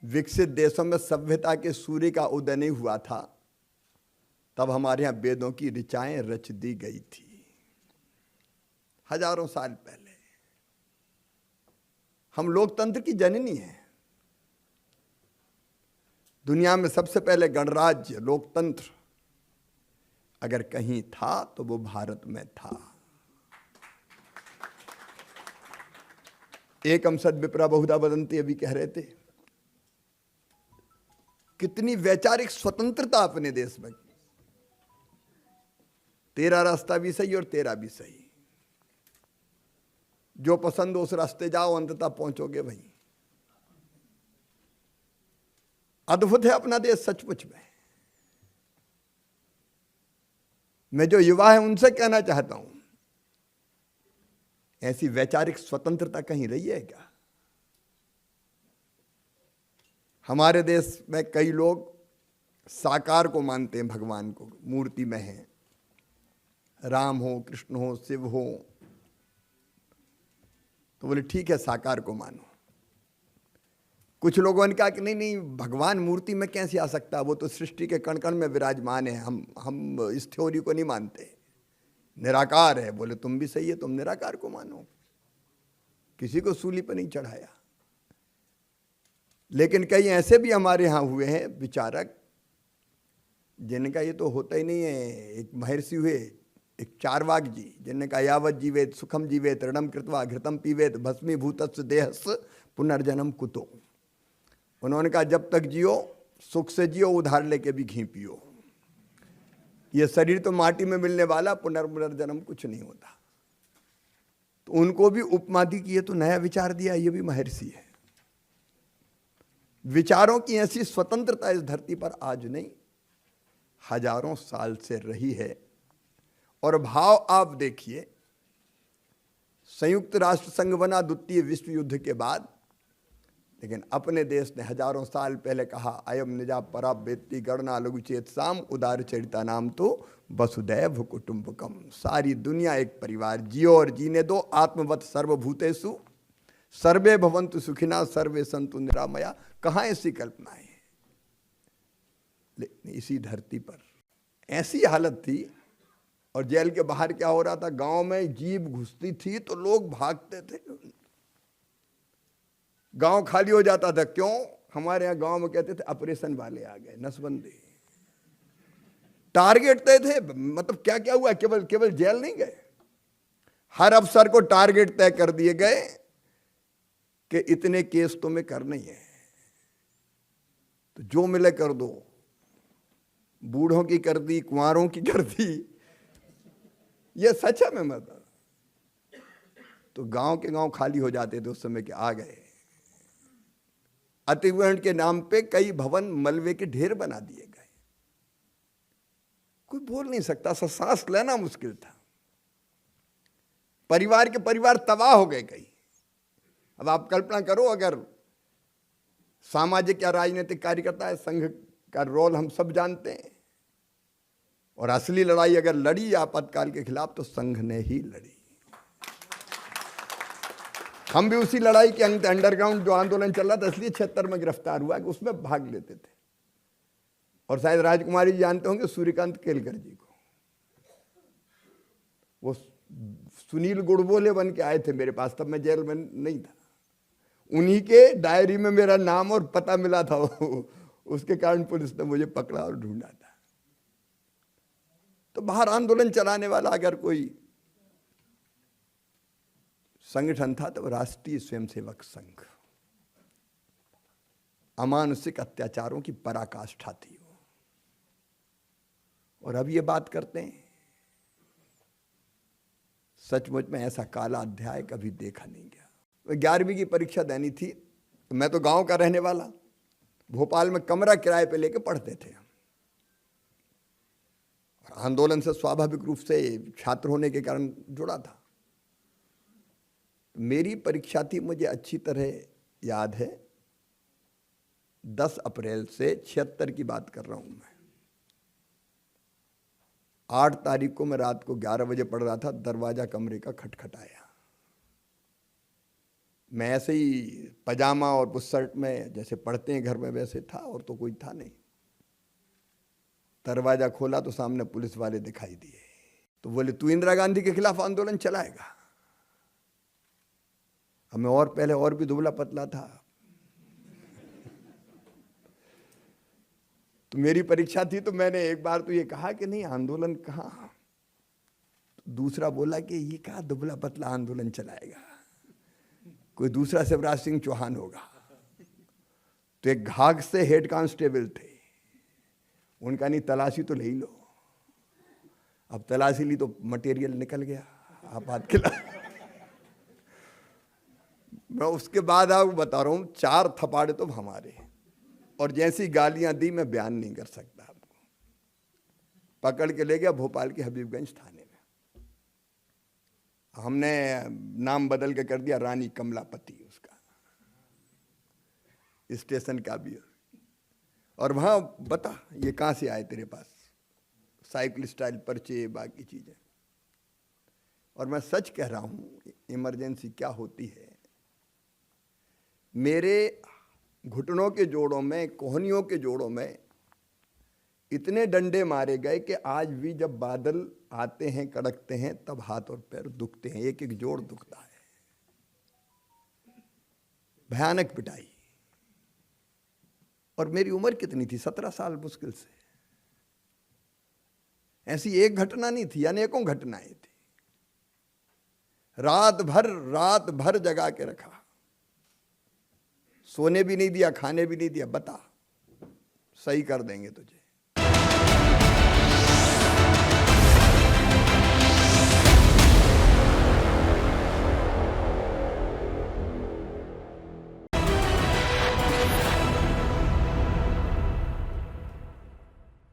विकसित देशों में सभ्यता के सूर्य का उदय नहीं हुआ था, तब हमारे यहां वेदों की ऋचाएं रच दी गई थी, हजारों साल पहले। हम लोकतंत्र की जननी हैं। दुनिया में सबसे पहले गणराज्य लोकतंत्र अगर कहीं था तो वो भारत में था। एकम सद विप्रा बहुधा वदंती अभी कह रहे थे, कितनी वैचारिक स्वतंत्रता अपने देश में। तेरा रास्ता भी सही और तेरा भी सही, जो पसंद हो उस रास्ते जाओ, अंततः पहुंचोगे वहीं। अद्भुत है अपना देश सचमुच में। मैं जो युवा है उनसे कहना चाहता हूं, ऐसी वैचारिक स्वतंत्रता कहीं रही है क्या? हमारे देश में कई लोग साकार को मानते हैं, भगवान को मूर्ति में है, राम हो, कृष्ण हो, शिव हो, तो बोले ठीक है साकार को मानो। कुछ लोगों ने कहा कि नहीं नहीं, भगवान मूर्ति में कैसे आ सकता है, वो तो सृष्टि के कण कण में विराजमान है, हम इस थ्योरी को नहीं मानते, निराकार है। बोले तुम भी सही है, तुम निराकार को मानो, किसी को सूली पर नहीं चढ़ाया। लेकिन कई ऐसे भी हमारे यहां हुए हैं विचारक, जिनका ये तो होता ही नहीं है। एक महर्षि हुए, एक चारवाक जी, जिनने कहा यावत जीवेत सुखम जीवेत ऋणम कृत्वा घृतम पीवेत भस्मीभूतस्य देहस्य पुनर्जन्म कुतो। उन्होंने कहा जब तक जियो सुख से जियो, उधार लेके भी घी पियो, ये शरीर तो माटी में मिलने वाला, पुनर्जन्म कुछ नहीं होता। तो उनको भी उपमा दी कि ये तो नया विचार दिया, ये भी महर्षि है। विचारों की ऐसी स्वतंत्रता इस धरती पर आज नहीं, हजारों साल से रही है। और भाव आप देखिए, संयुक्त राष्ट्र संघ बना द्वितीय विश्व युद्ध के बाद, लेकिन अपने देश ने हजारों साल पहले कहा अयम निजा परा वेत्ति गणना लघु चेत साम उदार चरिता नाम तो वसुदैव कुटुंबकम। सारी दुनिया एक परिवार, जियो और जीने दो, आत्मवत सर्वभूतेषु सर्वे भवन्तु सुखिना सर्वे सन्तु निरामया। कहाँ ऐसी कल्पनाएं? लेकिन इसी धरती पर ऐसी हालत थी। और जेल के बाहर क्या हो रहा था, गांव में जीभ घुसती थी तो लोग भागते थे, गांव खाली हो जाता था। क्यों? हमारे यहां गांव में कहते थे ऑपरेशन वाले आ गए, नसबंदी। टारगेट तय थे, मतलब क्या क्या हुआ, केवल केवल जेल नहीं गए, हर अफसर को टारगेट तय कर दिए गए कि इतने केस तुम्हें करने ही है, तो जो मिले कर दो। बूढ़ों की कर दी, कुंवारों की कर दी, ये सच है। मैं मतलब तो गांव के गांव खाली हो जाते थे उस समय के आ गए। अतिवृष्टि के नाम पे कई भवन मलबे के ढेर बना दिए गए, कोई बोल नहीं सकता, सांस लेना मुश्किल था। परिवार के परिवार तबाह हो गए कई। अब आप कल्पना करो, अगर सामाजिक या राजनीतिक कार्यकर्ता है, संघ का रोल हम सब जानते हैं, और असली लड़ाई अगर लड़ी आपातकाल के खिलाफ तो संघ ने ही लड़ी। हम भी उसी लड़ाई के अंत अंडरग्राउंड जो आंदोलन चल रहा था, इसलिए 76 में गिरफ्तार हुआ कि उसमें भाग लेते थे। और शायद राजकुमारी जी जानते होंगे सूर्यकांत केलकर जी को, वो सुनील गुड़बोले बन के आए थे मेरे पास, तब मैं जेल में नहीं था। उन्हीं के डायरी में मेरा नाम और पता मिला था, उसके कारण पुलिस ने मुझे पकड़ा और ढूंढा था। तो बाहर आंदोलन चलाने वाला अगर कोई संगठन था तो राष्ट्रीय स्वयंसेवक संघ। अमानुषिक अत्याचारों की पराकाष्ठा थी वो। और अब ये बात करते हैं, सचमुच में ऐसा काला अध्याय कभी देखा नहीं गया। 11वीं की परीक्षा देनी थी, मैं तो गांव का रहने वाला, भोपाल में कमरा किराए पे लेके पढ़ते थे। और आंदोलन से स्वाभाविक रूप से छात्र होने के कारण जुड़ा था। मेरी परीक्षा थी, मुझे अच्छी तरह याद है, 10 अप्रैल से 76 की बात कर रहा हूं मैं। 8 तारीख को मैं रात को 11 बजे पढ़ रहा था, दरवाजा कमरे का खटखटाया। मैं ऐसे ही पजामा और बुशर्ट में जैसे पढ़ते हैं घर में वैसे था, और तो कोई था नहीं। दरवाजा खोला तो सामने पुलिस वाले दिखाई दिए। तो बोले तू इंदिरा गांधी के खिलाफ आंदोलन चलाएगा? हमें और पहले और भी दुबला पतला था। तो मेरी परीक्षा थी, तो मैंने एक बार तो ये कहा कि नहीं आंदोलन कहाँ। दूसरा बोला कि ये कहा दुबला पतला आंदोलन चलाएगा, कोई दूसरा शिवराज सिंह चौहान होगा। तो एक घाघ से हेड कांस्टेबल थे, उनका नहीं तलाशी तो ले ही लो। अब तलाशी ली तो मटेरियल निकल गया आपात के लिए। मैं उसके बाद आपको बता रहा हूं 4 थपाड़े तो हमारे, और जैसी गालियां दी मैं बयान नहीं कर सकता आपको। पकड़ के ले गया भोपाल के हबीबगंज थाने में। हमने नाम बदल के कर दिया रानी कमलापति उसका, स्टेशन का भी। और वहां बता ये कहां से आए तेरे पास, साइकिल स्टाइल पर्चे बाकी चीजें। और मैं सच कह रहा हूं इमरजेंसी क्या होती है। मेरे घुटनों के जोड़ों में, कोहनियों के जोड़ों में इतने डंडे मारे गए कि आज भी जब बादल आते हैं, कड़कते हैं, तब हाथ और पैर दुखते हैं, एक एक जोड़ दुखता है। भयानक पिटाई। और मेरी उम्र कितनी थी? 17 साल मुश्किल से। ऐसी एक घटना नहीं थी, अनेकों घटनाएं थी। रात भर जगा के रखा, सोने भी नहीं दिया, खाने भी नहीं दिया। बता, सही कर देंगे तुझे।